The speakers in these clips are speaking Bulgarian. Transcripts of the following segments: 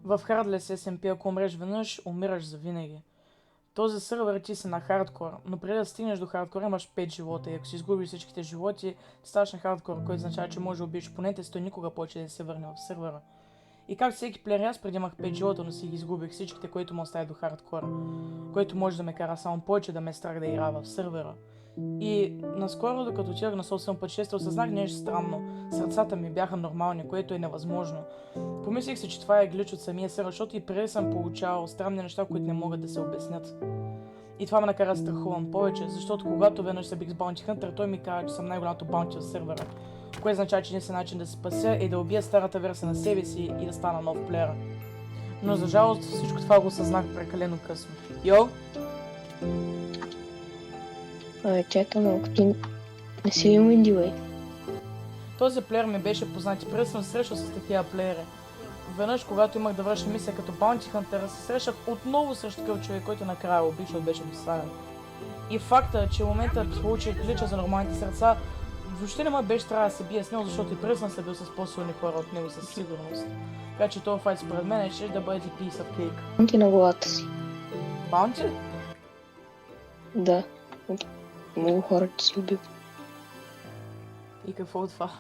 В Heartless SMP, ако умреш веднъж, умираш завинаги. Този сървър ти си на хардкор, но преди да стигнеш до хардкор имаш 5 живота и ако си изгубиш всичките животи, ставаш на хардкор, който означава, че може да убиеш опонента си, той никога повече да се върне в сървъра. И както всеки плеер, аз преди имах 5 живота, но си ги изгубих всичките, които ме остави до хардкора, който може да ме кара само повече да ме е страх да игра в сървъра. И наскоро, докато отидох на собствено пътешествие, осъзнах нещо странно. Сърцата ми бяха нормални, което е невъзможно. Помислих си, че това е глич от самия сървър, защото и преди съм получавал странни неща, които не могат да се обяснят. И това ме накара да страхувам повече, защото когато веднъж се бих с Bounty Hunter, той ми каза, че съм най-голямото баунти в сървъра. Което означава, че единствен начин да се спася е да убия старата версия на себе си и да стана нов плеер. Но за жалост всичко това го осъзнах прекалено късно. Йо? Чакай малко, ти не си ли Уинди, Този плеер ми беше познат и преди съм се срещал с такива плеери. Веднъж, когато имах да върша мисия като Bounty Hunter, се срещах отново срещу такъв човек, който накрая убих, защото беше досаден. И факта, че в момента получих клича за нормалните сърца, въобще не ме беше трябва да се бия с него, защото и преди съм се бил с по-силни хора от него със сигурност. Така че този файт според мен ще да бъде piece of cake. Баунти на главата си. Баунти? Да. Много хора ти си убил. И какво от това?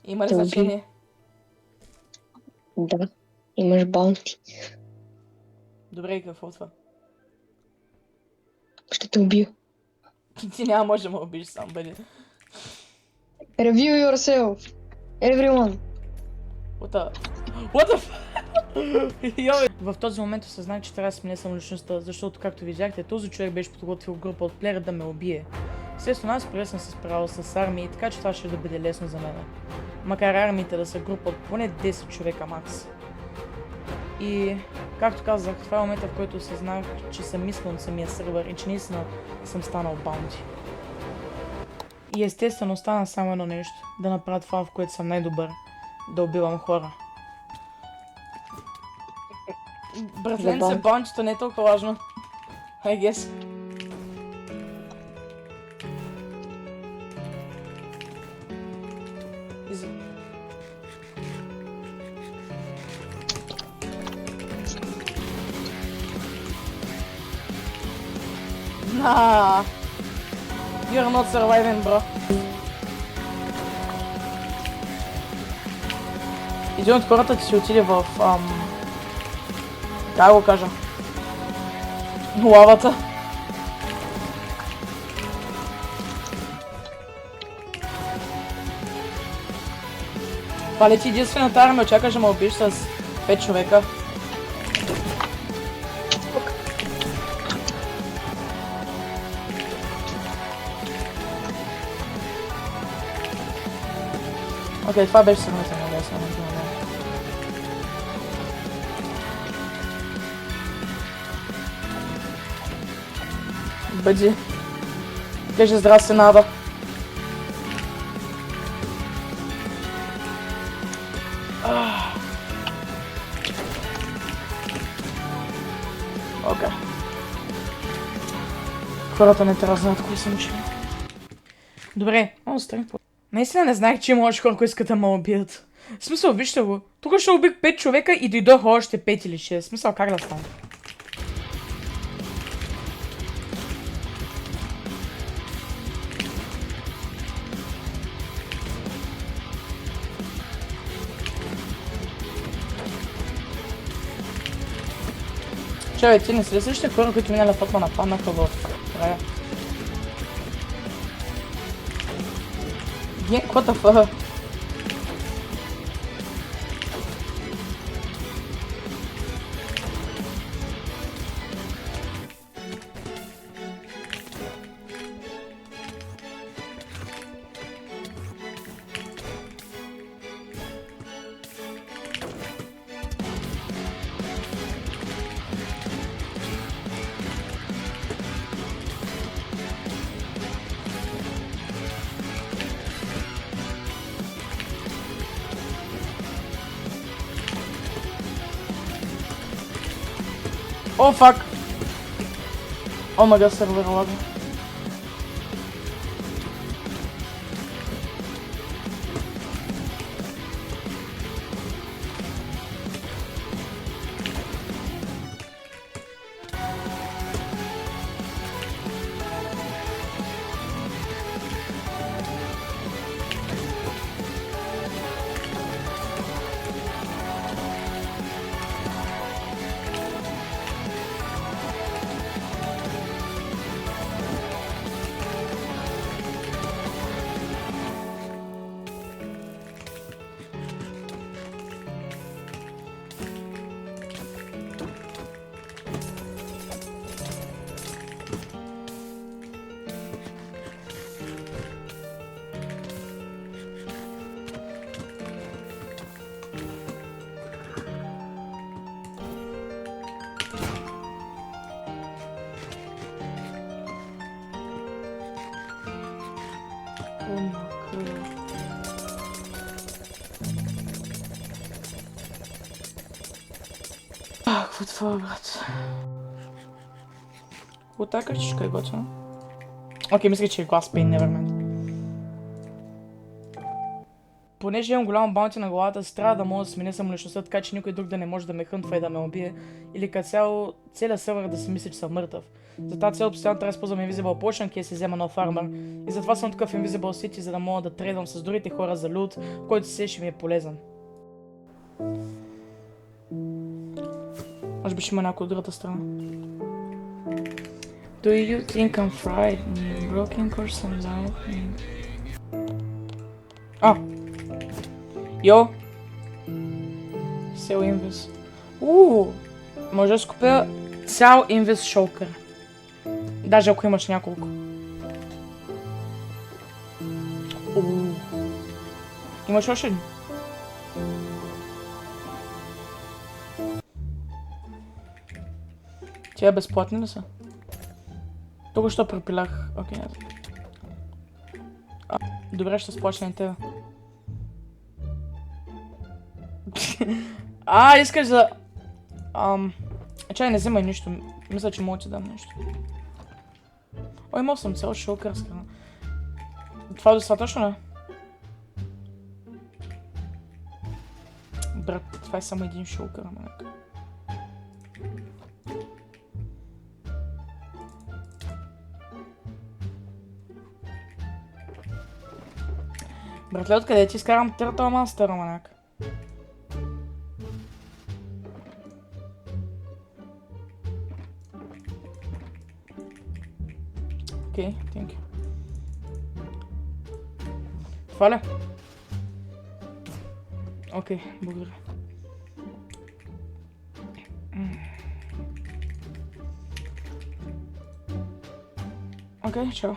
Има ли Да, значение? Да. Имаш баунти. Добре, и какво от това? Ще те убия. Ти няма може да ме убиш сам, бъде. Review yourself. Everyone. What the fuck? В този момент осъзнах, че трябва да сменя самоличността, защото, както видяхте, този човек беше подготвил група от плеера да ме убие. Естествено, аз преди съм се справил с армии, така че това ще да бъде лесно за мен. Макар армиите да са група от поне 10 човека макс. И, както казах, това е момента, в който осъзнах, че съм мислил на самия сървър и че наистина съм станал баунти. И естествено остана само едно нещо, да направя това, в което съм най-добър, да убивам хора. Братленце, баунтито не е толкова важно. I guess. Nah. You're not surviving, bro. Един от хората ти си отиде в... как го кажа? Лавата. Това ли ти единствената армия? Очакаш да ме убиш с 5 човека? Окей, това беше сравнително лесно. Бъди. Кажи здрасти, Нада. Окей. Хората не трябва да знаят кои съм че. Добре, много странно. Наистина не знаех, че има още хора, които искат да ме убият. В смисъл, вижте го. Тук ще убих 5 човека и дойдоха още 5 или 6. В смисъл, как да стане? Чай, ти не си ли същите хора, които миналия път ме нападнаха в края? What the fuck? Oh fuck! Oh my god, server lag. Какво това, брат? От тази картичка е готина. Окей, мисля, че е Glass Paint, Nevermind. Понеже имам голяма баунти на главата си, трябва да мога да сменя самоличността, така че никой друг да не може да ме хънтва и да ме убие. Или като цяло, целият сървър да си мисли, че съм мъртъв. За тази цел постоянно трябва да използвам Invisible Potion, ке си взема нов армор. И затова съм тук в Invisible City, за да мога да трейдвам с другите хора за лут, който се ще ми е полезен. Може би ще има някой от другата страна. Do you think I'm frightened? Broken course and lightning. Йо! Сел инвиз. Може да си купя цял инвиз шоукър. Даже ако имаш няколко. Имаш още един? Тия безплатни ли са? Тук що препилях. Окей, не знам. Добре, ще сплача на тебе. Искаш за... Чай, не вземай нищо. Мисля, че мога да ти дам нещо. Имал съм цял шоукърска. Това е достатъчно, не? Брат, това е само един шоукър, манек. Братле, откъде ти изкарам Turtle Monster, манек? Окей, thank you. Това ли? Окей, благодаря. Окей, чао.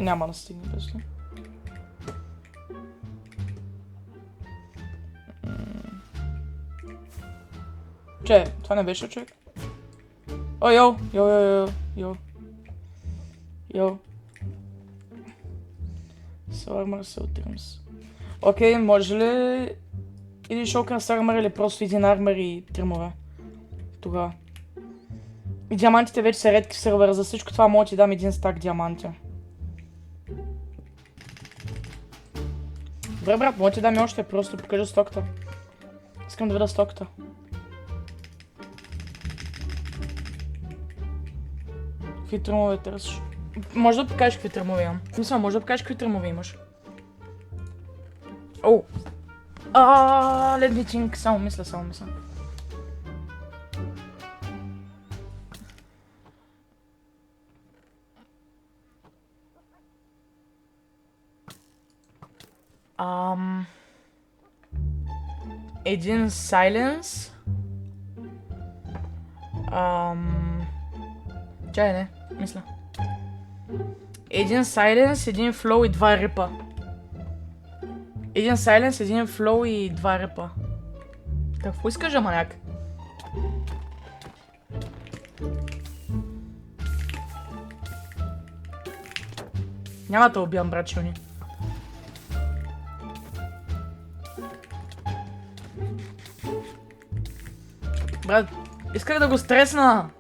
Няма да стигне без това. Че, това не беше човек? Йо. Сармър Селтримс. Окей, може ли или шоукър с армър или просто един армър и тримове? Тогава. И диамантите вече са редки в сервера, за всичко това мога да ти дам един стак диаманти. Добре, брат, мога да ти дам и още, просто покажа стоката. Искам да видя стоката. Какви тръмове търсиш? Може да покажеш какви тръмове имам. Мисля, може да покажеш какви тръмове имаш. Let me think. Само мисля. Един Silence. Чай, не, мисля. Един Silence, един Flow и два Рипа. Един Silence, един Flow и два Рипа. Какво искаш, маняк? Няма да убивам, брат Шуни. Брат, исках да го стресна.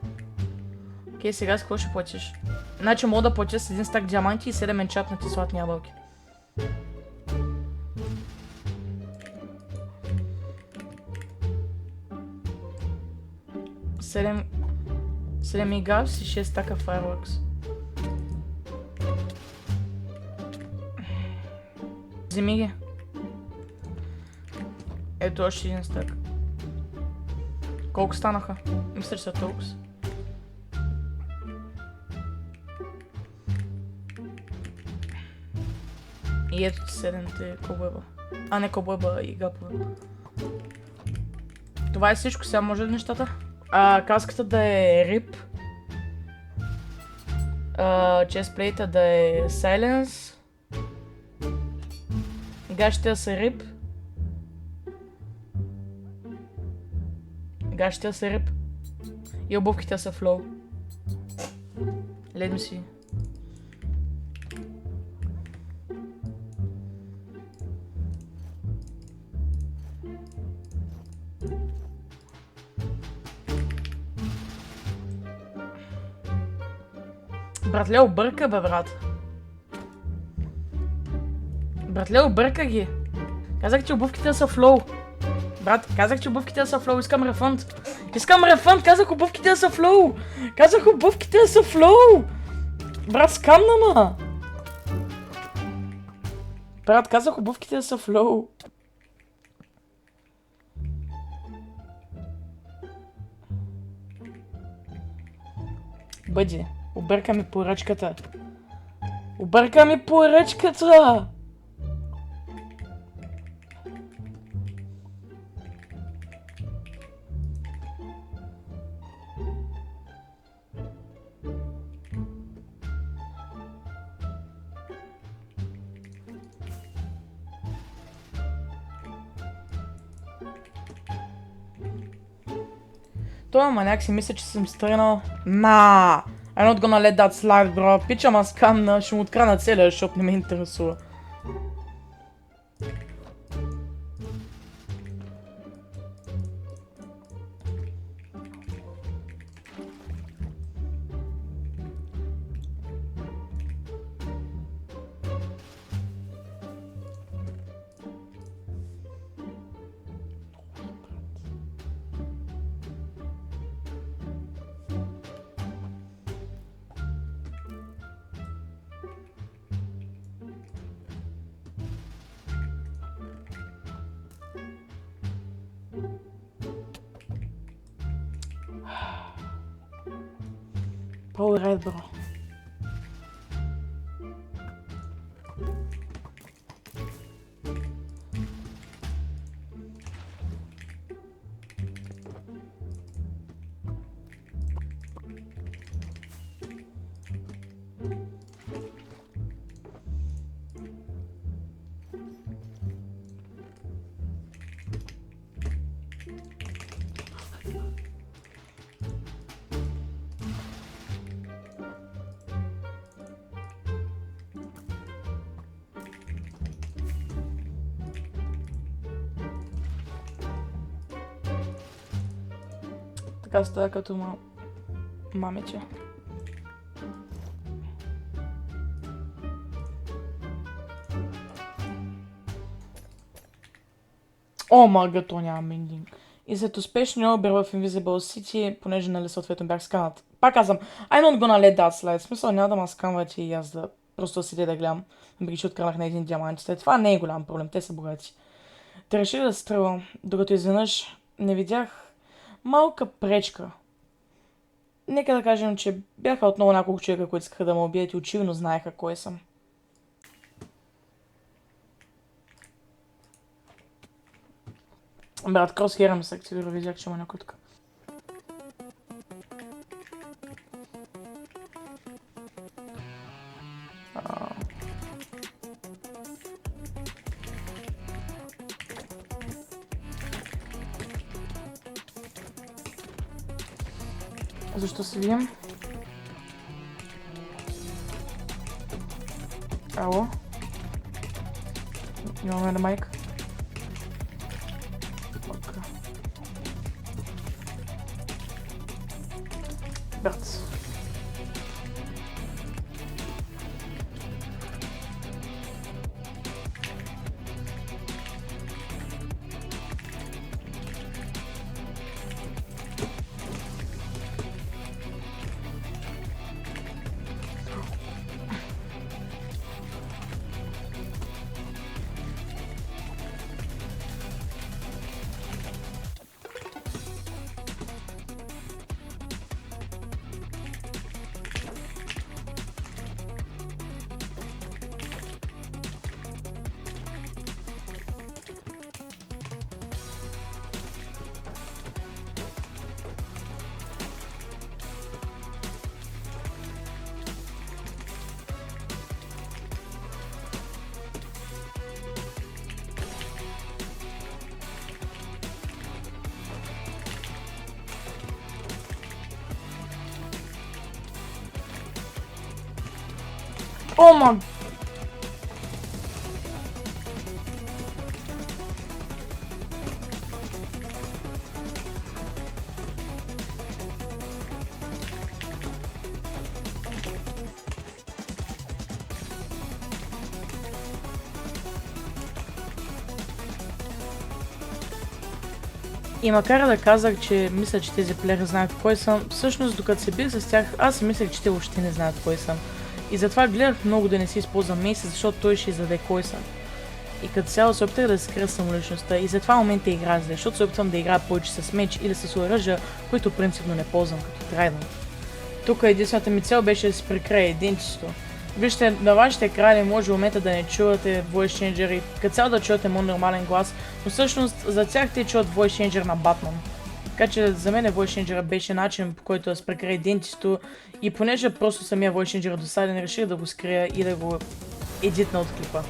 Окей, сега с какво ще платиш? Значи мога да платя с един стак диаманти и 7 енчантнати златни ябълки. Седем игавс и 6 стака Fireworks. Вземи ги. Ето още един стак. Колко станаха? Мисля, че са толкова. И ето 7-те кобойба. А не кобойба и гапове. Това е всичко, сега може ли нещата? Каската да е рип. Честплейта да е Silence. Гащите да са рип. Гащите да са рип. И обувките да са Flow. Let me see. Братле, обърка бе, брат. Братле, обърка ги. Казах, че обувките да са флоу. Брат, казах, че обувките да са флоу. Искам рефънд. Искам рефънд. Казах, обувките да са флоу. Казах, обувките да са флоу. Брат, скамна ма. Брат, казах, обувките да са флоу. Бъди, обърка ми поръчката. Обърка ми поръчката! Той маняк си мисля, че съм стръгнал. I'm not gonna let that slide, bro. Пича ма скамна, ще му открадна целия шоп, не ме интересува. Alright, bro. Така става като мамече. О, мага, то няма мендинг. И след успешния обир в Invisible City, понеже нали съответно бях сканат. Пак казвам, I'm not gonna let that slide. В смисъл няма да ме сканвате и аз да просто седя да гледам. Въпреки че откранах на един диамант. След това не е голям проблем, те са богати. Те решили да се тръгвам, докато изведнъж не видях малка пречка. Нека да кажем, че бяха отново няколко човека, които искаха да ме убият и очевидно знаеха кой съм. Брат, кросхера ми се активира, видях, че има някой така. Защо се видим? Ало? Имаме на майк. Брат. Oh my... И макар да казах, че мисля, че тези плеери знаят кой съм, всъщност докато се бих с тях, аз си мислех, че те въобще не знаят кой съм. И затова гледах много да не си използвам Мейси, защото той ще издаде кой съм. И като цяло се опитах да скрия самоличността и затова в момента играя зле, защото се опитвам да играя повече с меч или с оръжия, които принципно не ползвам като трайдън. Тук единствената ми цел беше да си прикрия идентичеството. Вижте, на вашите екрани може в момента да не чувате voice changer и като цяло да чувате моят нормален глас, но всъщност за тях те чуват voice changer на Батман. Така че за мен voice changer беше начин, по който да се прикрия идентичеството и понеже просто самия voice changer е досаден, реших да го скрия и да го едитна от клипа.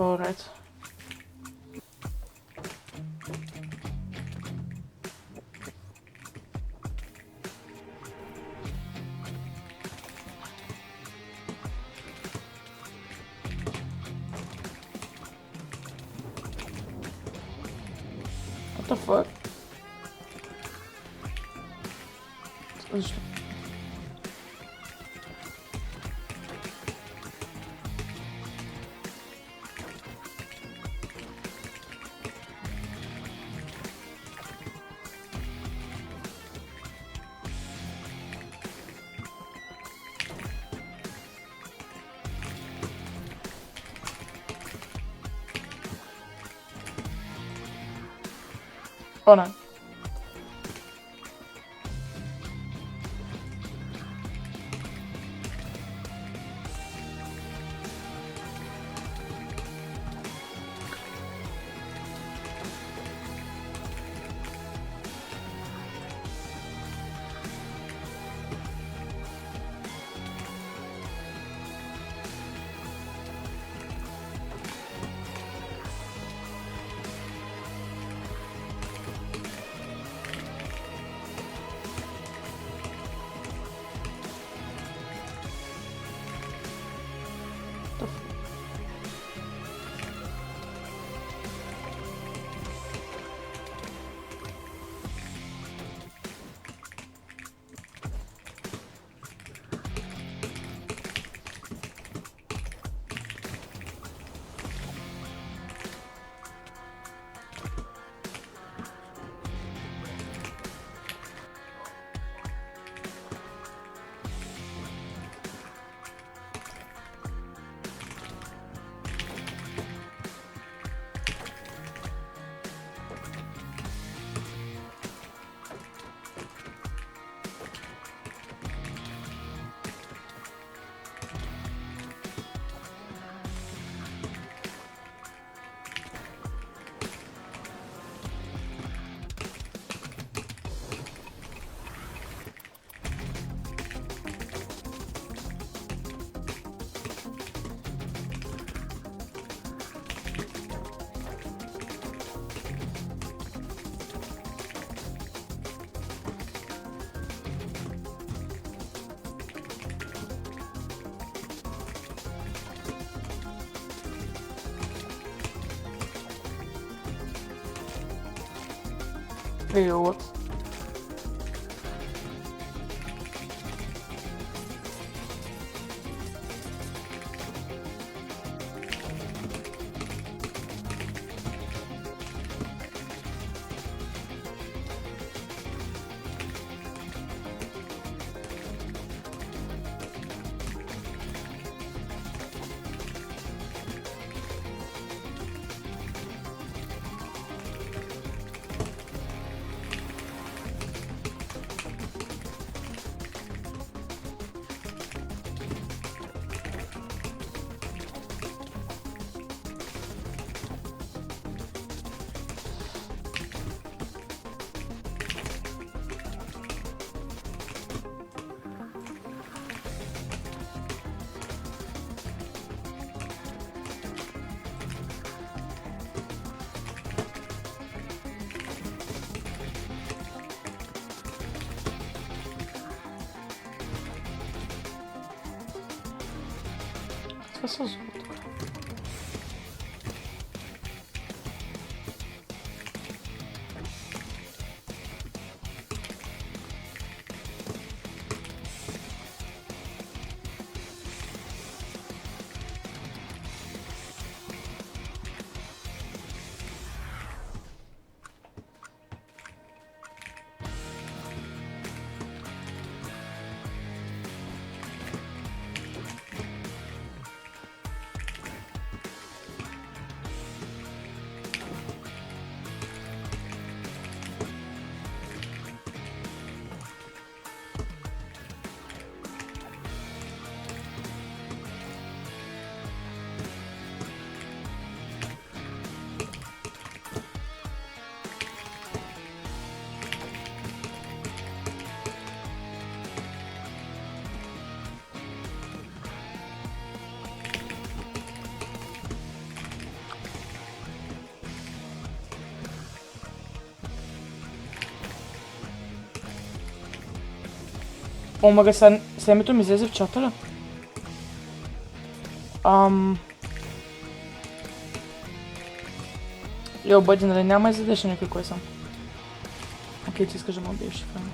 Alright. What the fuck? Oh nein. Hey, what? Каква се озова тук? Омага, семето ми излезе в чата ли? Йо, бъди, нали няма излезеш някой кой съм? Окей, ти искаш да ме убиеш шифрами.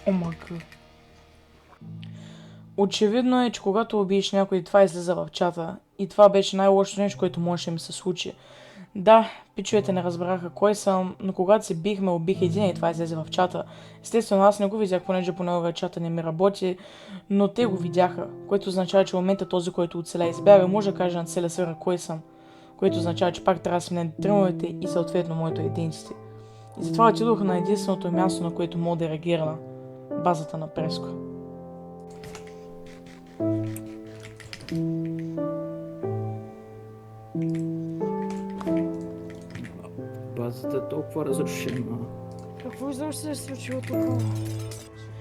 Омага. Очевидно е, че когато убиеш някой, това излиза в чата. И това беше най-лошото нещо, което можеше да ми се случи. Да, пичовете не разбраха кой съм, но когато се бихме, убих един и това излезе в чата. Естествено, аз не го видях, понеже по неговия чата не ми работи, но те го видяха, което означава, че в момента този, който оцеля избяга, може да каже на целия сервер кой съм, което означава, че пак трябва да сменят тримовете и съответно моето идентити. И затова отидох на единственото място, на което мога да реагира на базата на Преско. Базата е толкова разрушена. Какво изобщо се е случило тук?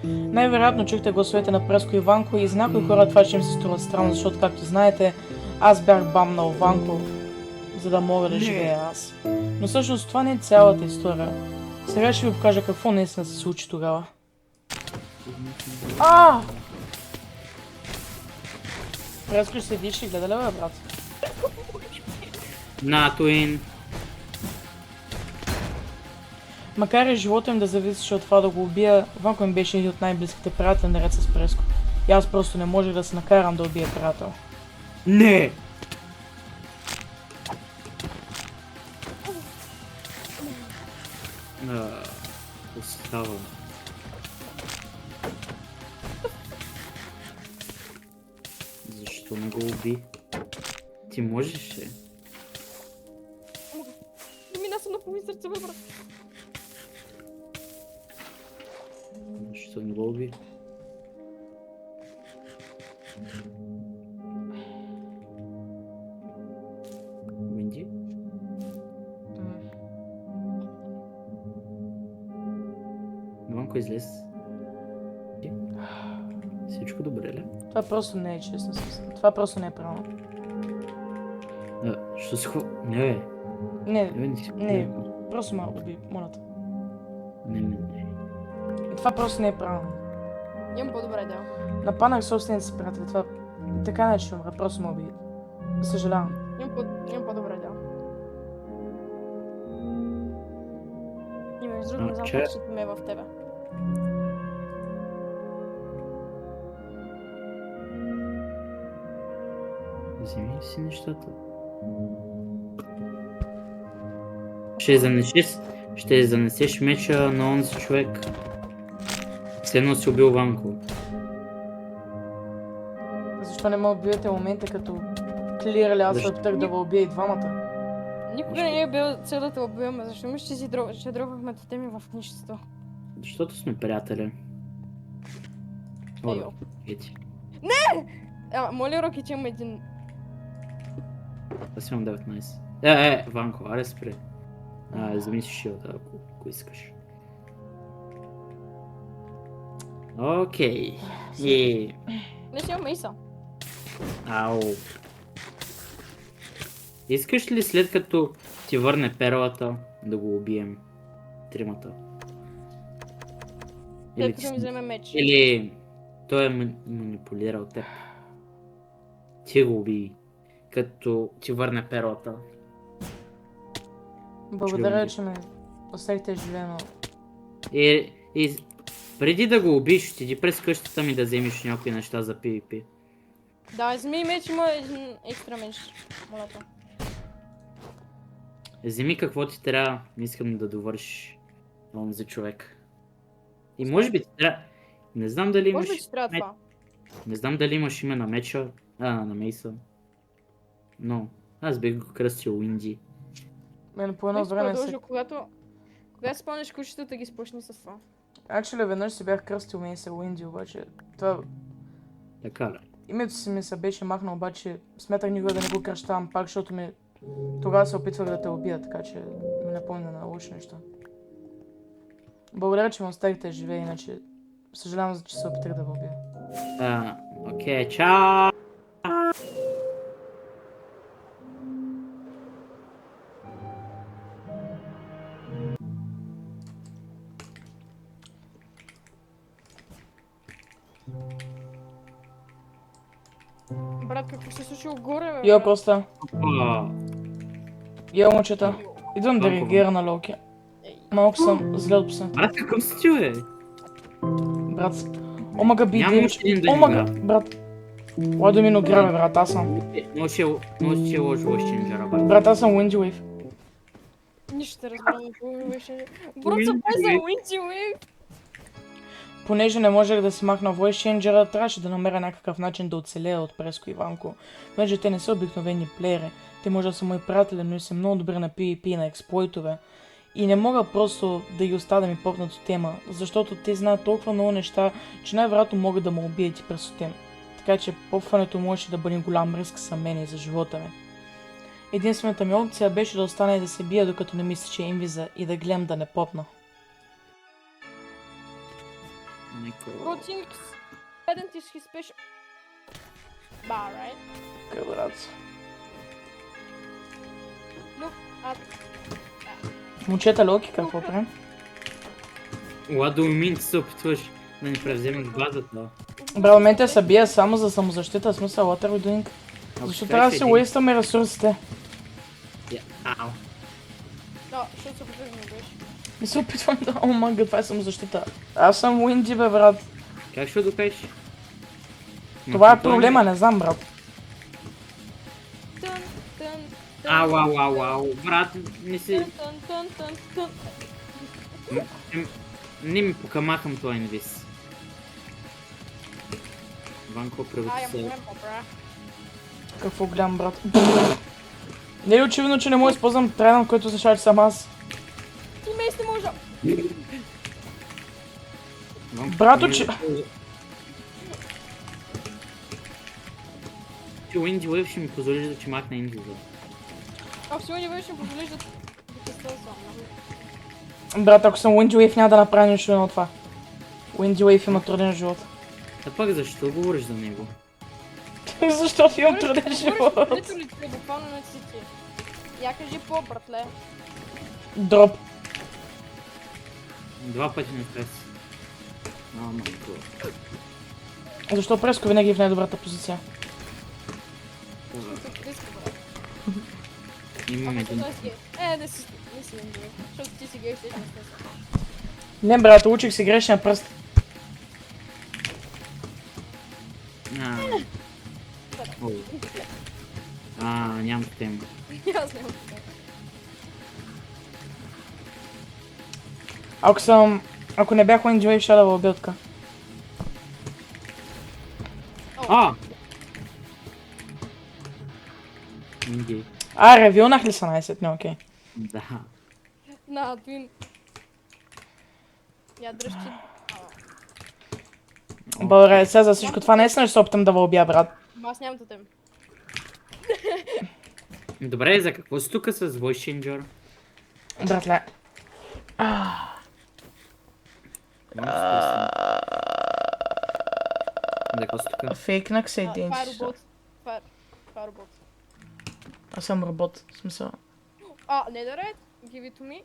Най-вероятно чухте гласовете на Преско и Ванко и за някои хора това ще им се струва странно, защото, както знаете, аз бях бамнал Ванко, за да мога да живея аз. Но всъщност това не е цялата история. Сега ще ви покажа какво наистина се случи тогава. Преско ще седиш и гледа ли, бе, брат? На, Туин. Макар и живота им да зависеше от това да го убия, Ванко им беше един от най-близките приятели наред с Преско. И аз просто не можех да се накарам да убия приятел. Не! Остава. Защо не го уби? Ти можеш ли? Мина съм на половин сърце, бе, брат. Защо не го уби? Уинди? Ванко излез. Всичко добре ли? Това просто не е честно. Това просто не е правилно. Що си Не, бе. Не, Не, си не, просто ме уби, моля те. Не. Това просто не е правилно. Имам по-добра идея. Нападнах собствените си приятели, това така не ще умра, просто ме уби. Съжалявам. Имам по-добра идея. И между другото, не знам че- как ще ме е в тебе. Вземи си нещата. Ще занесеш меча на онзи човек. Все едно си убил Ванко. Защо не ме убивате в момента, като клирали, аз се Защо? опитах да го убия и двамата? Никога не е бил цел да те убиваме, защо ми ще дробвахме тотеми в нищото. Защото сме приятели. О, Айо. ети. Моля, Роки, че има един... Аз имам 19. Ванко, аре спре. Вземи си шилда, ако искаш. Окей. И... Не си имам Мейса. Ау. Искаш ли след като ти върне перлата да го убием? Тримата. След като ми вземе меч. Или той е манипулирал теб. Ти го уби, като ти върне перлата. Благодаря, че ме оставихте живено. И преди да го убиш, ще ти през къщата ми да вземеш някои неща за PvP. Да, вземи меч, има един екстра меч. Моля те. Вземи какво ти трябва, не искам да довършиш онзи човек. И може би ти трябва... Не знам дали имаш... Може би ти трябва това. Не знам дали имаш име на меча, на Мейса. Но аз бих го кръстил Уинди. Мен по едно Бих време продължил, когато спомняш кучетата, ги спочни с това. Actually, веднъж си бях кръстил Мейса Уинди, обаче това... Така ли? Името си ми се беше махнал, обаче смятах никога да не го кръщавам пак, защото ми... Тогава се опитвах да те убия, така че ми напомня на лоши неща. Благодаря, че ме оставихте да живея, иначе... Съжалявам, че се опитах да ви убия. Окей, чао! Брат, какво се случило горе, бе? Йо, брат? Коста. О, Йо, момчета. Идвам да Толкова. реагира на Локи. Малко съм зле от пса. брат, какъв си ти, бе? Брат. Омага би Няма още един да ни Омага, граб. брат. Ой да ми но грабе, брат, аз съм. Много ще е лошо Exchange, брат. Брат, аз съм Windy Wave. Нищо не разбирам, какво беше. Брат, се пай за Windy Wave. Понеже не можех да си махна Voice Changer, трябваше да намеря някакъв начин да оцелея от Преско и Иванко. Понеже те не са обикновени плеери, те може да са мои приятели, но и са много добри на PvP и на експлойтове. И не мога просто да ги оставя да ми попнат от тема, защото те знаят толкова много неща, че най-вероятно могат да ме убият и през тем. Така че попването можеше да бъде голям риск за мен и за живота ми. Единствената ми опция беше да остана и да се бия, докато не мисля, че е инвиза и да гледам да не попна. Никой. Routine Pedant is his special... Bah, right? Къде, брат? Look at... Момчета, Локи, какво правим? What do you mean, ти се опитваш да ни превземеш базата? Браво, мен те се бия само за самозащита, в смисъл, what are we doing? Защо трябва да си уействаме ресурсите? Ау. Да, защото се опитвах да ме убиеш. Не се опитвам да... О, мага, това е самозащита. Аз съм Уинди, бе, брат. Как ще докажеш? Това е проблема, не знам, брат. Тън, тън, тън. Ау, брат, не си... Тън, тън, тън, тън, тън. Не ми покамахам това инвиз. Ванко I преводи am се. grandpa, bra. Какво гледам, брат? Не е очевидно, че не мога да използвам трайнът, който означава, че съм аз. Ти мейс не може. Брато, че... Че Уинди Уейв ще ми позволиш да ти махна инвиза. Ако си не ще позволиш да те става сам. Брат, ако съм Windy Wave, няма да направя нищо едно от това. Windy Wave има труден живот. А пак защо говориш за него? Защото имам труден живот. Ето ли ти, буквално не си ти. Я кажи по, братле. Дроп. 2 пъти не прес. Майко. Защо Преско винаги е в най-добрата позиция? Защото ти иска, брат. Имам един. Не си гей. Защото ти си гей, ще не сте. Не, брат, учих си грешния пръст. Нямам тема. Аз нямам така. Ако не бях Windy Wave, ще да убия така. Инди. Ревилнах ли са най-сетне, окей. Да. На, Твин. Я дръжки. Благодаря сега за всичко това, наистина ще се опитам да ви убия, брат. Аз нямам тотем. Добре, за какво си тук с Voice Changer? Братле. Много се Дека си тука. Фейкнах се Това е идентичност. робот. Това е робот. Аз съм робот, в смисъл. Netherite, give it to me.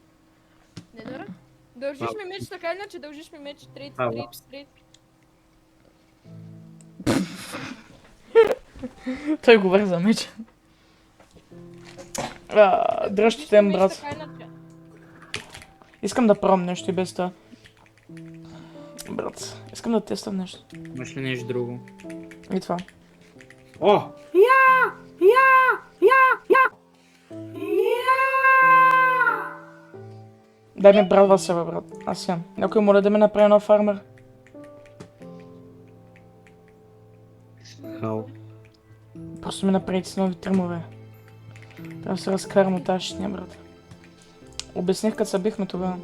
Netherite. Дължиш ми меч, така или иначе дължиш ми меч. Трейд. Той говори за меч. Дръжте тем, брат. Искам да пробвам нещо и без това. Брат, искам да тествам нещо. Имаш ли нещо друго? И това. О! Дай ми брат Васила, брат. Аз ям. Някой моля да ми направи нов фармер. Хау. Просто ми направите с нови тръмове. Трябва да се разкарам от тази шитния, брат. Обясних като се бихме тогава.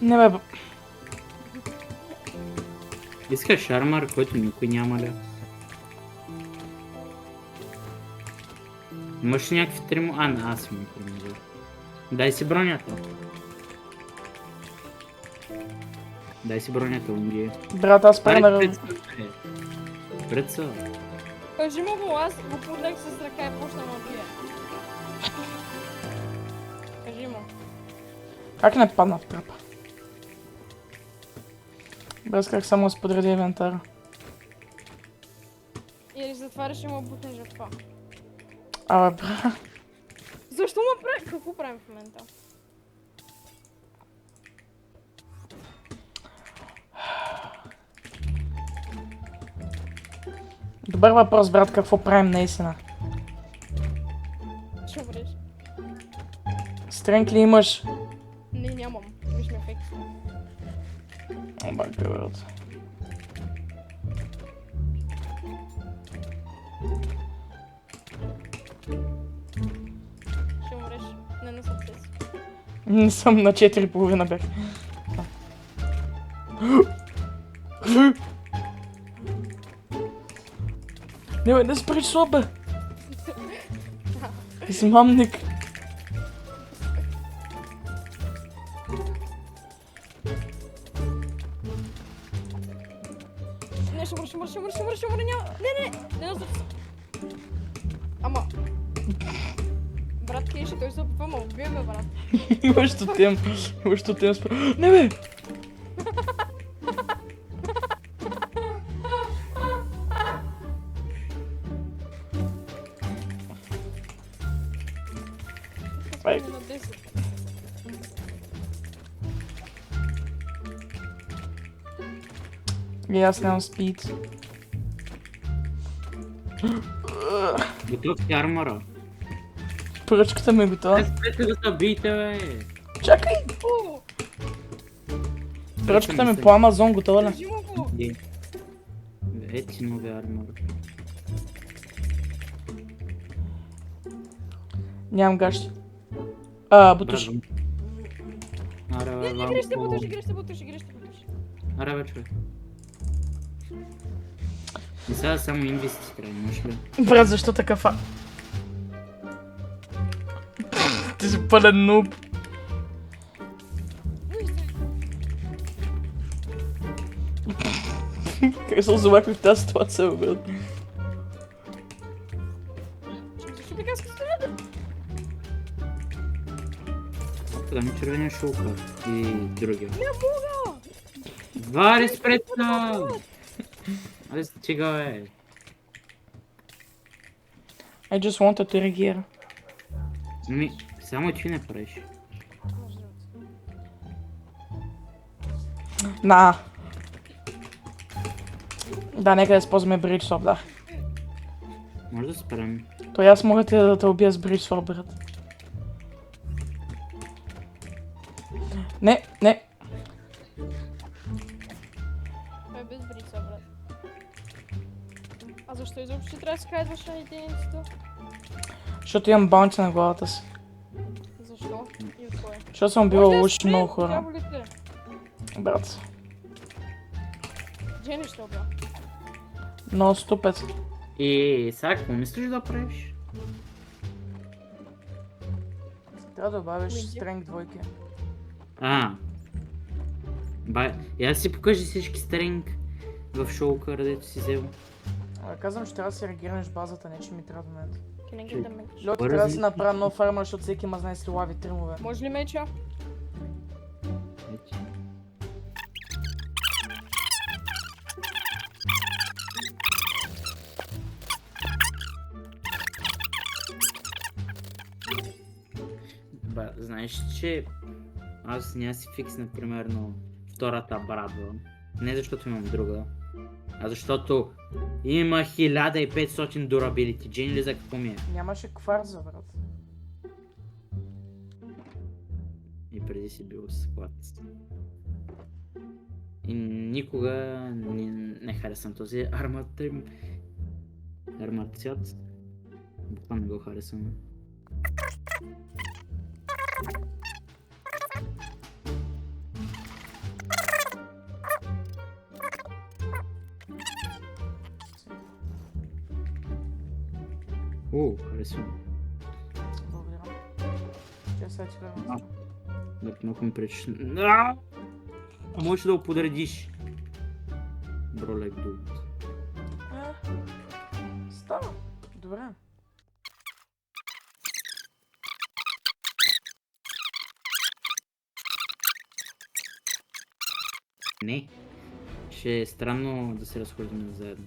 Не бе, Искаш армар, който никой няма ли? Имаш ли някакви тримо? Не, аз съм ми примерил. Дай си бронята. Дай си бронята, умри. брат, аз правя Преца. Кажи му го, аз го поднех с ръка и почна ме бие. Кажи му. Как не падна в трапа? Без как само да подреди инвентара. Или затваряш и му бутнеш от това. Абе, брат. Защо ме прави? Какво правим в момента? Добър въпрос, брат, какво правим наистина? Ще умреш. Стренг ли имаш? Не, нямам. Виж ме ефект. Обак, брат. Ще умреш. Не съм тези. Не съм на 4,5 бях. Не бе, не спри слабе! Измамник! Не, ще умре, няма. Не назад. Ама. Брат Кейши, той се опитва, ма убие ме, брат. Имаш тотем. Не бе! Ай. На 10. И аз нямам спид. Готов си армара. Поръчката ми е готова. Спрете да се бийте, бе. Чакай! Поръчката ми по Амазон готова ли? Кажи му го. Ето си нови армар. Нямам гащи. Бутуш. Аре, бе, Не, греш те буташ. Аре, бе, човек. И сега само инвести трябва, имаш ли? Брат, защо такъв Ти си пълен нуб. Как се озовахме в тази ситуация, брат? Защо така ска стрелята? Тогава ми червения шулка и другия. Не мога! Вари спрета! Аре стига, бе. I just wanted to regear. Само ти не правиш. На. Да, нека да използваме Bridge Sword, да. Може да спрем. То и аз мога да те убия с Bridge Sword, брат. Не. Това е без брица, брат. А защо изобщо трябва да се казваш на единицата? Защото имам баунти на главата си. Защо? И от кое? Защото съм била луш много хора. Дяволите. Брат. Джени ще убия. Много ступет. И сега какво мислиш да правиш? Трябва Трябва да добавиш Уиди. стренг двойки. Я си покажи всички стринг в шоука, където си взел. Казвам, че трябва да си реагираш базата, не че ми трябва в момента. Can I get the match? Льоти трябва да си направя нов фармър, защото всеки има знае си лави тримове. Може ли меча? Знаеш, че аз няма си фикснах примерно втората брадва. Не защото имам друга, а защото има 1500 durability. Джейн ли за какво ми е? Нямаше кварза, брат. И преди си бил склад. И никога не харесвам този армацията. Това не го харесвам. Харесвам. Благодаря. Че сега ти върна. Много ми пречиш. Можеш да го подредиш. Бролек дуб. Става. Добре. Не. Ще е странно да се разходим заедно.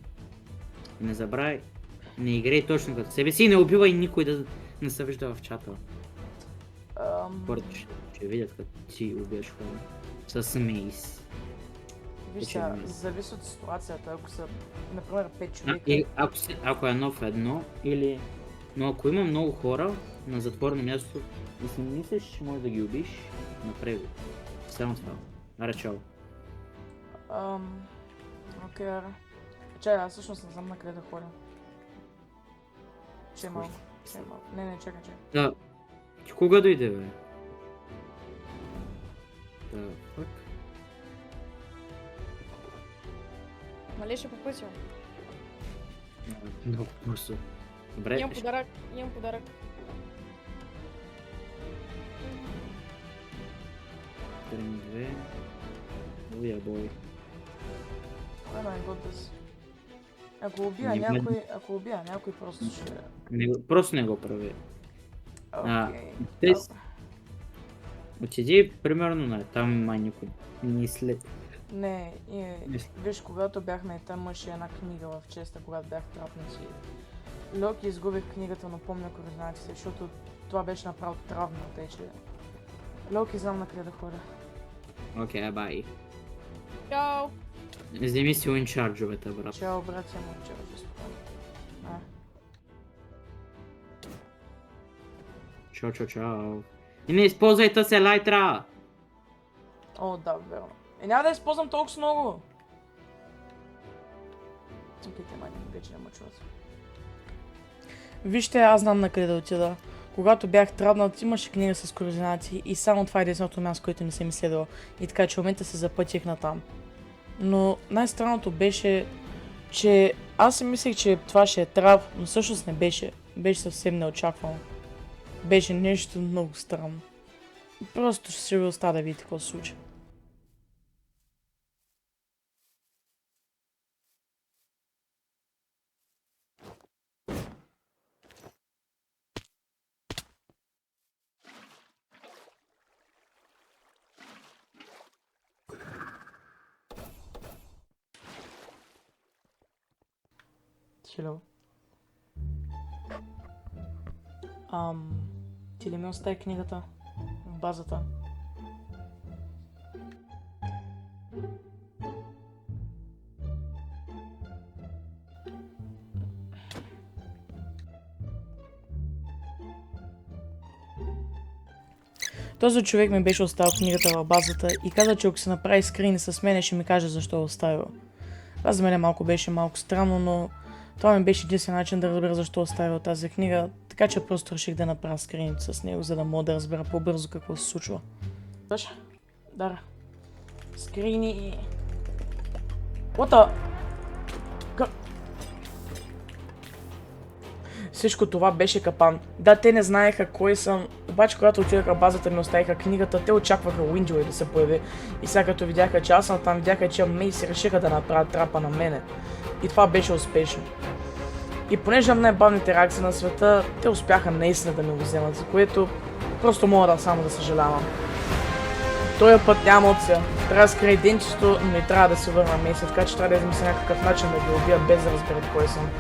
Не забравяй. Не играй точно като себе си и не убивай никой да не се вижда в чата. Хората ще видят като ти убиеш хора. С мейс. Виж сега, зависи от ситуацията. Ако са, например, 5 човека... Ако е едно в едно или... Но ако има много хора на затворено място и си мислиш, че можеш да ги убиш, направи го. Само това. Аре, чао. Окей, аре. Чай, аз всъщност не знам на къде да ходя. Че малко. Не, чакай. Да. Ти кога дойде, бе? Да, фак. Малеше по пътя. Много просто. Добре. Имам подарък. Трен 2. Уя бой. Кой най-год да си? Ако убия някой, просто ще... Просто не го прави. Окей. Отиди примерно на там май никой не след. Не, виж, когато бяхме там, имаше една книга в честа, когато бях трапнати. Локи изгубих книгата, но помня координатите, защото това беше направо травма, тъй че... Локи, знам на къде да ходя. Окей, бай. Чао! Вземи си уинчарджовете, брат. Чао, брат, я му чао, спокойно. Чао. И не използвай тази лайтра! О, да, верно. Няма да използвам толкова много! Окей, те май вече не ме чуват. Вижте, аз знам на къде да отида. Когато бях тръгнат, имаше книга с координати и само това е единственото място, което не съм изследвал. И така, че в момента се запътих натам. Но най-странното беше, че аз си мислех, че това ще е трап, но всъщност не беше. Беше съвсем неочаквано. Беше нещо много странно. Просто ще ви остава да видите какво се случи. Hello. Ти ли ми остави книгата в базата? Този човек ми беше оставил книгата в базата и каза, че ако се направи скрин с мене, ще ми каже защо е оставил. Това за мен беше малко странно, но това ми беше единствен начин да разбера защо оставил тази книга, така че просто реших да направя скрин с него, за да мога да разбера по-бързо какво се случва. Слушай, Дара. Скрини. What the... Всичко това беше капан. Да, те не знаеха кой съм, обаче когато отидаха в базата ми оставиха книгата, те очакваха Уинджой да се появи. И сега като видяха, че аз съм там, видяха, че имам и се решиха да направят трапа на мене. И това беше успешно. И понеже имам най-бавните реакции на света, те успяха наистина да ми го вземат, за което просто мога да само да съжалявам. Този път няма опция. Трябва да скрия идентичеството, но и трябва да се върна месец, така че трябва да измисля някакъв начин да ги убия без да разберат кой съм.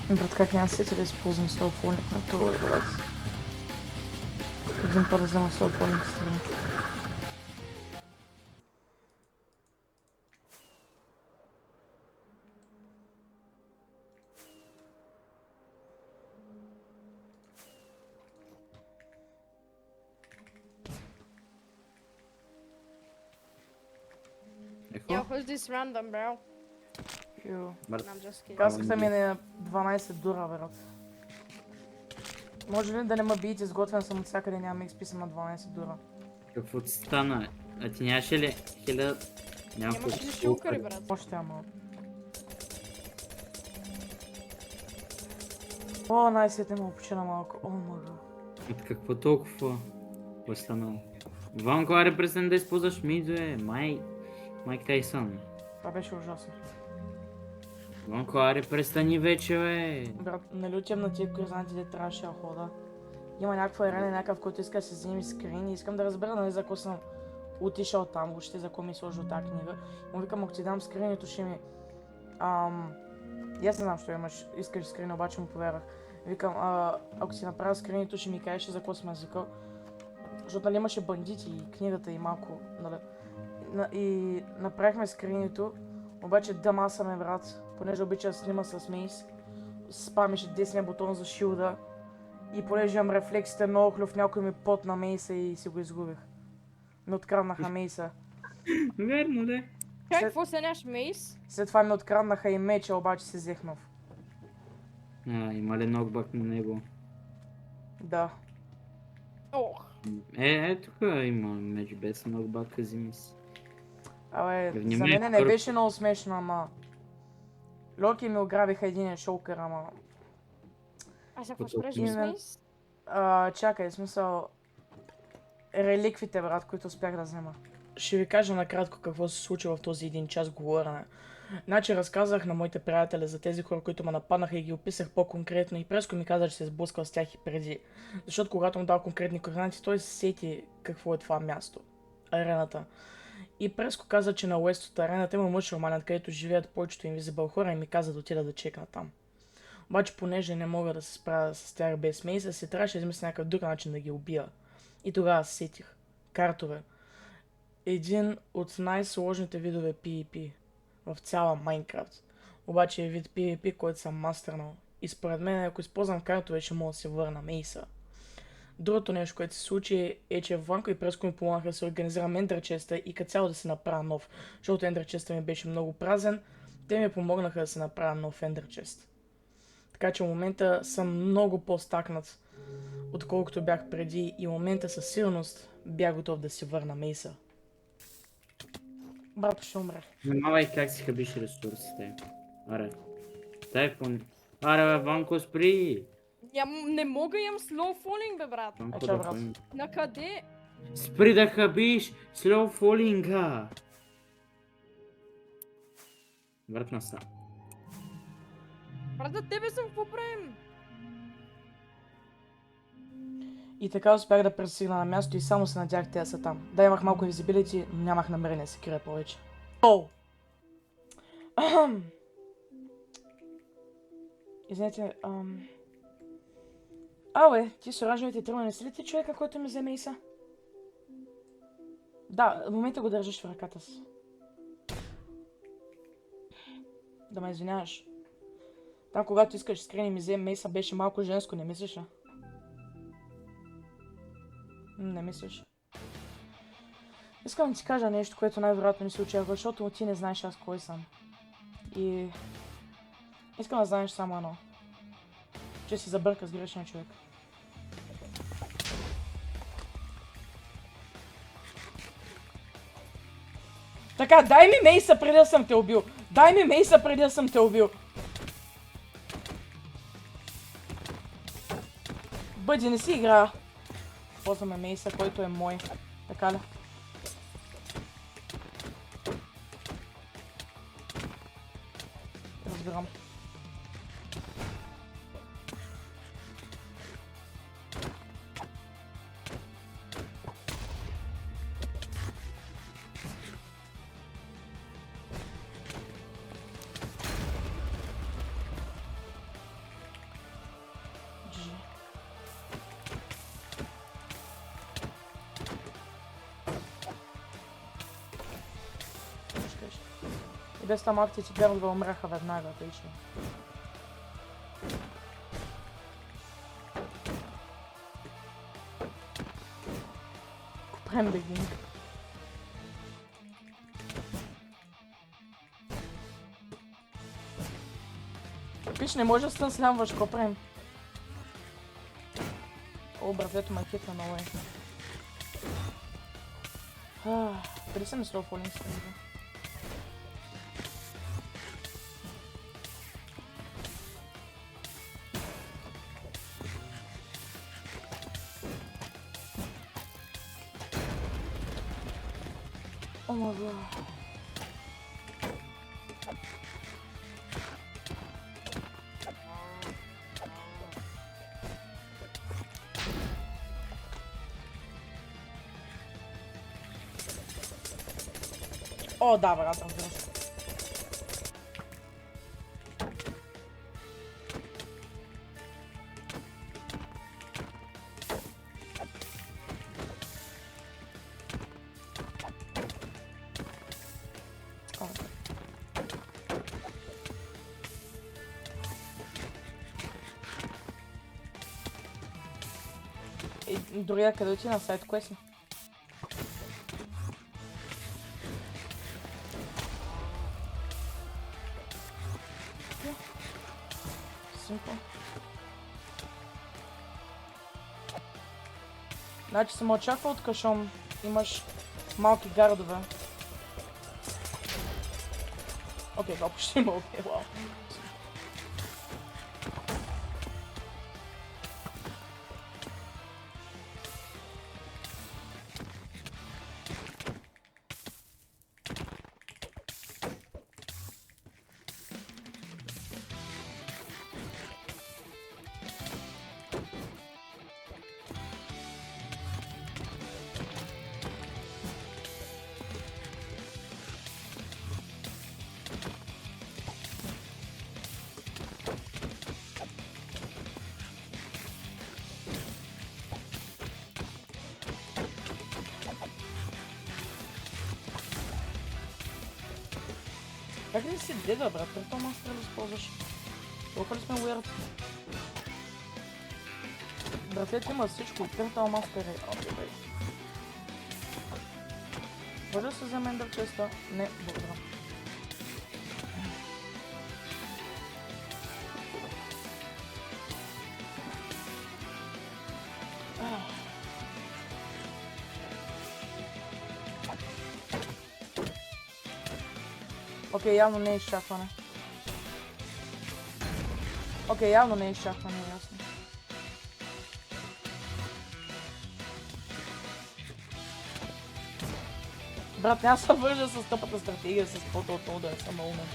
Брат, как няма сети да използвам стълбовник на това, брат. Един път да взема стълбовник страни. Yo, who's this random, bro? Йо. Брат, No, I'm just kidding. Каската ми е на 12 дура, брат. Може ли да не ме биете, изготвен съм от всякъде, нямам XP, съм на 12 дура. какво ти стана? А ти нямаше ли 1000? Нямаш ли шукари, брат? Още ама. О, най-сетне му почина малко. О, мага. От какво толкова? Какво е станало? Ванко, аре престани да използваш мидове, Майк Тайсън. Това беше ужасно. Ванко, аре престани вече, бе. Брат, нали отивам на тия координати, де трябваше да хода. Има някаква арена, някакъв, който иска да се вземе скрин и искам да разбера, нали, за какво съм отишъл там, въобще за какво ми е сложил тази книга. Му викам, ако ти дам скринито, ще ми... И аз не знам, що имаш, искаш скрин, обаче му повярвах. Викам, ако си направя скринито, ще ми кажеш за какво съм езикал. Защото нали имаше бандити и книгата и малко, нали. И направихме скринито, обаче дъмаса ме, брат, понеже обича да снима с мейс. Спамеше десния бутон за шилда. И понеже имам рефлексите много хлюв, някой ми пот на мейса и си го изгубих. Ме откраднаха мейса. Верно, да. Чай, какво се нямаш мейс? След това ме откраднаха и меча, обаче се взех нов. Има ли нокбак на него? Да. Ох. Тук има меч без нокбак, взими си. Абе, за Внимай, мене не първо. беше много смешно, ама... Локи ми ограбиха един шоукър, ама... Аз ако Като спреш именно- с мейс? Чакай, в смисъл... Реликвите, брат, които успях да взема. Ще ви кажа накратко какво се случи в този един час говорене. Значи разказах на моите приятели за тези хора, които ме нападнаха и ги описах по-конкретно и Преско ми каза, че се е сблъскал с тях и преди. Защото когато му дал конкретни координати, той се сети какво е това място. Арената. И Преско каза, че на уест от арената има мъж романят, където живеят повечето инвизибъл хора и ми каза да отида да чекна там. Обаче, понеже не мога да се справя с тях без мейса, се трябваше да измисля някакъв друг начин да ги убия. И тогава се сетих. Картове. Един от най-сложните видове PvP в цяла Майнкрафт. Обаче е вид PvP, който съм мастърнал. И според мен, ако използвам картове, ще мога да се върна мейса. Другото нещо, което се случи е, че Ванко и Преско ми помогнаха да се организира Ендърчеста и като цяло да се направя нов, защото Ендърчеста ми беше много празен. Те ми помогнаха да се направя нов Ендърчест. Така че в момента съм много по-стакнат, отколкото бях преди и в момента със сигурност бях готов да си върна Мейса. Брато, ще умрех. Внимавай как си хабиш ресурсите. Аре. Дай по... Аре, бе, Ванко, спри! Не мога, имам slow falling, бе, брат. Ванко, чао, да брат. ходим. На къде? Спри да хабиш! Slow falling-а! Въртна са. Брат, за тебе съм, какво правим? И така успях да пристигна на място и само се надях те да са там. Да, имах малко визибилити, но нямах намерение да се крия повече. Оу! Извинете, Абе, ти с оранжевите тръма не си ли ти човека, който ми взе Мейса? Да, в момента го държиш в ръката си. Да ме извиняваш. Там, когато искаш скрини ми взе Мейса, беше малко женско, не мислиш ли? Не мислиш. Искам да ти кажа нещо, което най-вероятно не се очаква, защото ти не знаеш аз кой съм. И... искам да знаеш само едно. Че си забърка с грешния човек. Така, дай ми Мейса преди да съм те убил! Дай ми Мейса преди да съм те убил! Бъди, не си игра! Ползваме Мейса, който е мой. Така ли? Разбирам. И без там акции ти да умреха веднага, отлично. Правим бегин. Виж, не може да стънслямваш, какво правим? О, братлето ме хитна много е. Дали съм слоу фолинг с него? О май гад. О, да, брат, разбира се. Дори да къде отида на сайт, кое си? Симпл. Значи съм очаквал от кашом. Имаш малки гардове. Окей, това почти има окей, вау. Как ли си деда, брат? При това мастер да използваш? Толкова ли сме уярд? Братлет има всичко. Turtle Master е. Окей, бей. Може да се вземе ендър честа? Не, благодаря. Окей, явно не е изчакване. Окей, явно не е изчакване, ясно. Брат, няма се вържа с тъпата стратегия, с фото от това да е само умен.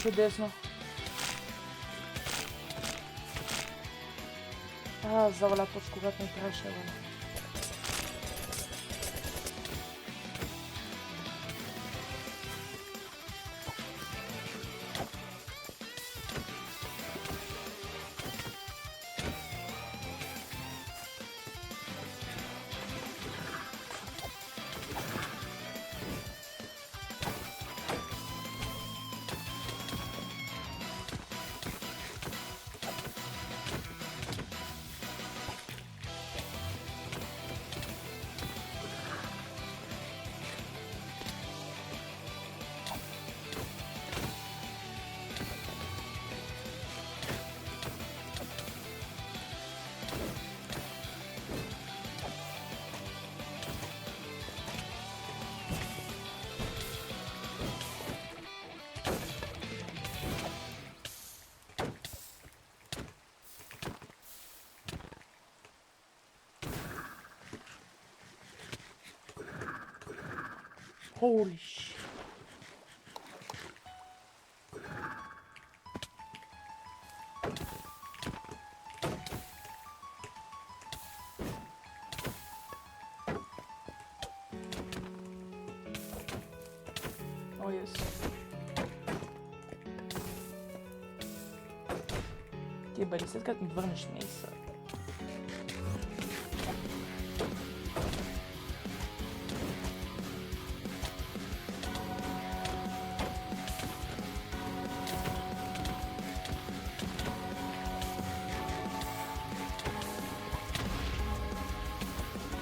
Чудесно. Заваля точно когато не трябваше да валя. Holy shit. Oh yes. Ти бъди след като ми върнеш мейса.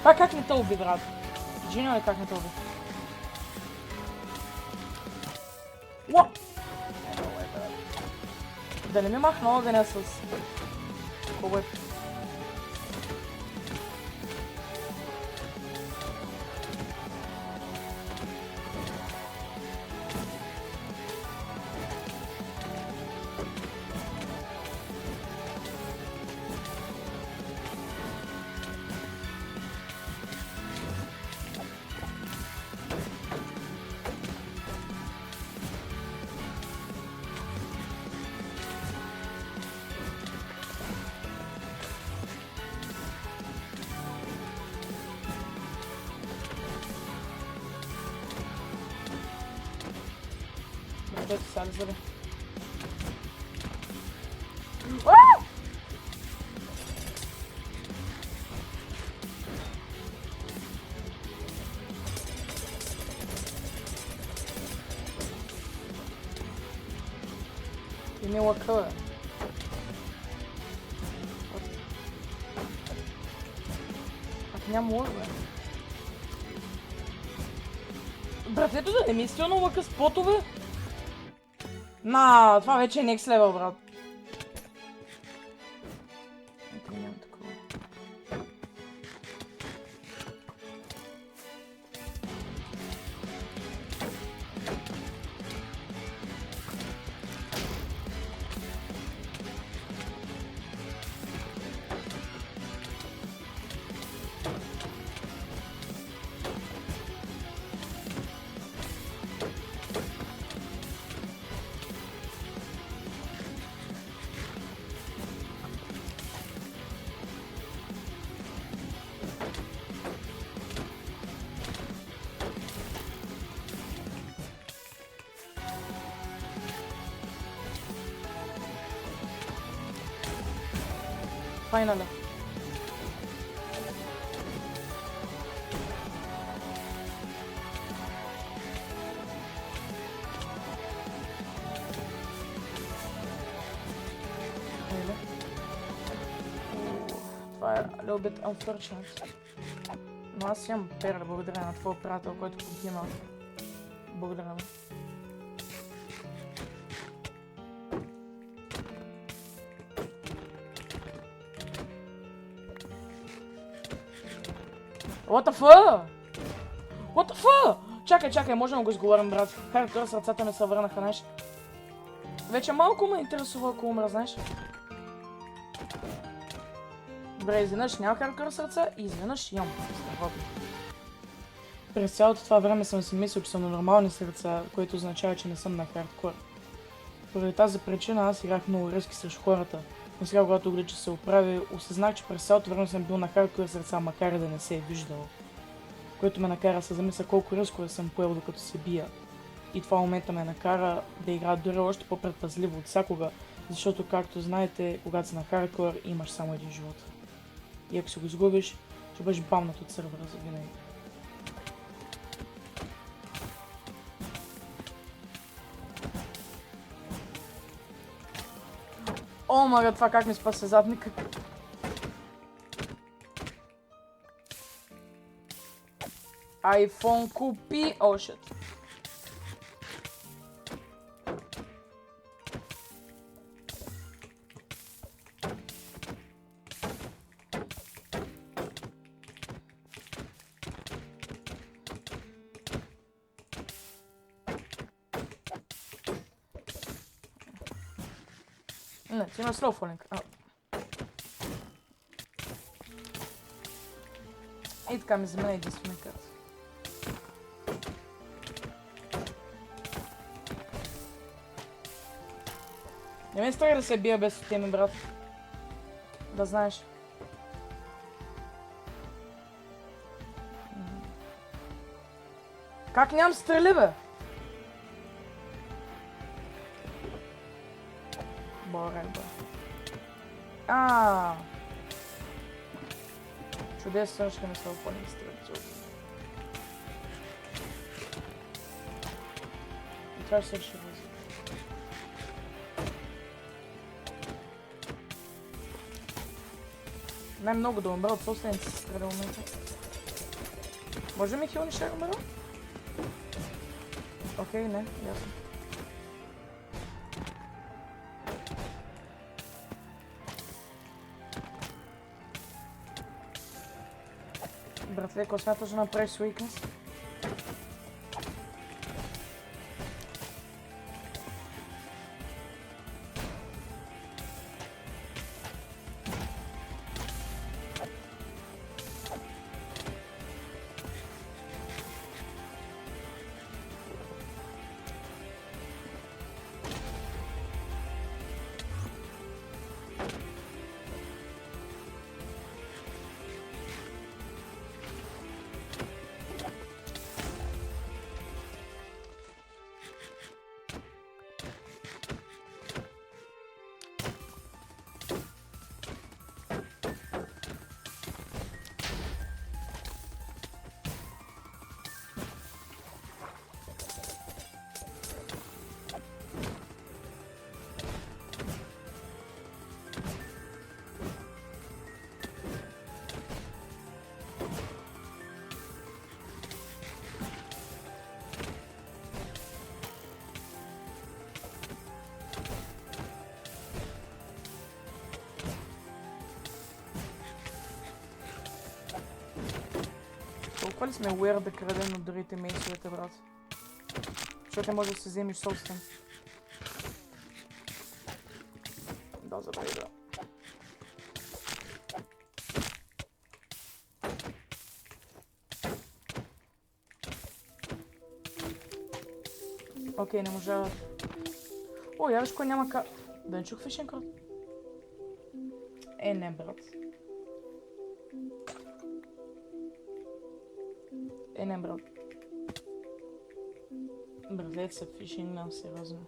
Това как не те уби, брат? Джино е как не те уби. Уа! Да не ми махна огъня с... Кого е? Ето сега ли бъде? И не лъка, Ако няма лък, бе. Брат, ето да не ми силно лъка с потове. На, това вече е next level, брат. Ето няма такова. файнале. Това е a little bit unfortunate. Но аз имам пера, благодаря на твоя приятел, който погина. Благодаря му. What the fuck? What the fuck? Чакай, можем да го изговорим, брат. Хардкор сърцата ми се върнаха, знаеш. Вече малко ме интересува, ако умра, знаеш. Добре, изведнъж няма хардкор сърца и изведнъж имам. Страхотно. През цялото това време съм си мислил, че съм на нормални сърца, което означава, че не съм на хардкор. Поради тази причина аз играх много резки срещу хората. Но сега, когато глича се оправи, осъзнах, че през цялото време съм бил на хардкор сърца, макар и да не се е виждал. Което ме накара да се замисля колко рискове съм поел докато се бия. И това момента ме накара да играя дори още по-предпазливо от всякога, защото, както знаете, когато си на хардкор, имаш само един живот. И ако си го изгубиш, ще бъдеш бамнат от сървъра за винаги. О, мага, това как ми спасе задника. iPhone купи. О, shit. Не, ти има слоуфолинг. И така ми замена единствена карта. Не ме страх да се бия без теми, брат. Да знаеш. Как нямам стрели, бе? Борен, бе. Чудесно, ще не са опълнени стрелци. И това ще се възи. Най-много да умра от собствените си стрели момента. Може ми хилни ще умра? Окей, не, ясно. Братле, ако смяташ да направиш Weakness? Толкова ли сме уер да крадем от другите мейсовете, брат? Защото не може да се вземеш собствен. Да, забрави, да. Окей, не може да... О, я виж кой няма ка... Да не чух фишен код? Не, брат. Не, брат. Братлет са фишинг, нам сериозно.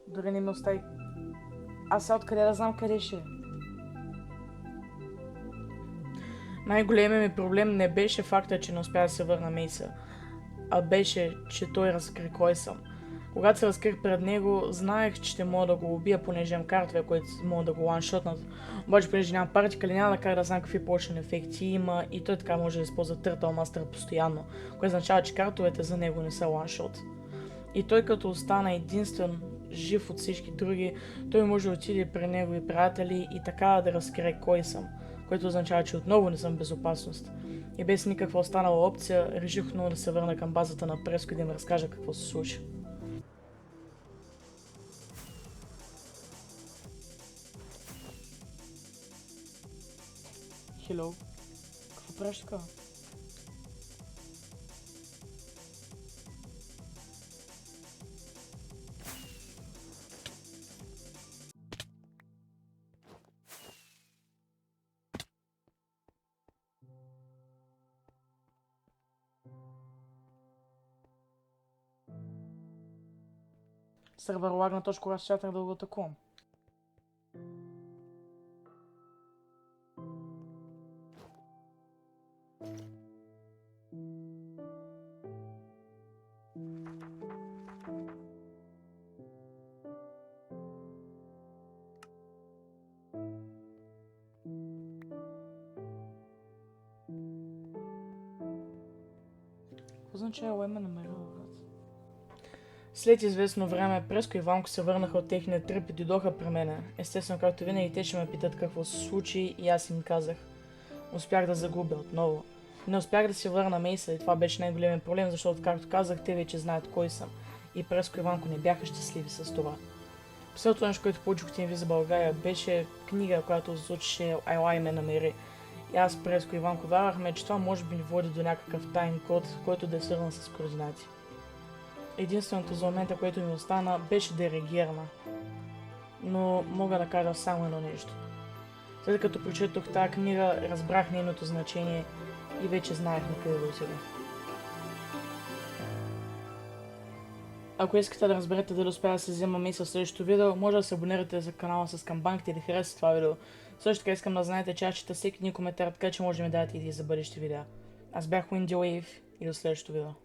Дори не ми остави... Аз сега откъде да знам къде ще е? Най-големият ми проблем не беше факта, че не успя да се върна Мейса, а беше, че той разкри кой съм. Когато се разкрих пред него, знаех, че ще мога да го убия, понеже имам картове, които могат да го ланшотнат. Обаче, понеже нямам партикали, няма да как да знам какви почни ефекти има и той така може да използва Turtle Master постоянно, което означава, че картовете за него не са ланшот. И той като остана единствен жив от всички други, той може да отиде при негови приятели и така да разкрие кой съм, което означава, че отново не съм в безопасност. И без никаква останала опция, реших отново да се върна към базата на Преско и да им разкажа какво се случи. Хело, какво правиш така? Сървър лагна точно когато чатах да го атакувам. Какво означава Уеме намерил, брат? След известно време Преско и Ванко се върнаха от техния трип и дойдоха при мене. Естествено, както винаги, те ще ме питат какво се случи и аз им казах. Успях да загубя отново. Не успях да се върна Мейса и това беше най-големият проблем, защото, както казах, те вече знаят кой съм. И Преско и Ванко не бяха щастливи с това. Последното нещо, което получих от Invisible България, беше книга, която звучеше Айлай ме намери. И аз, Преско и Иванко вярвахме, че това може би ни води до някакъв тайн код, който да е свързан с координати. Единственото за момента, което ми остана, беше да реагирам. Но мога да кажа само едно нещо. След като прочетох тази книга, разбрах нейното значение и вече знаех на къде да отида. Ако искате да разберете дали успя да се взема Мейса в следващото видео, може да се абонирате за канала с камбанките и да харесате това видео. Също така искам да знаете, че аз чета всеки един коментар, така че може да ми дадете идеи за бъдещи видеа. Аз бях Windy Wave и до следващото видео.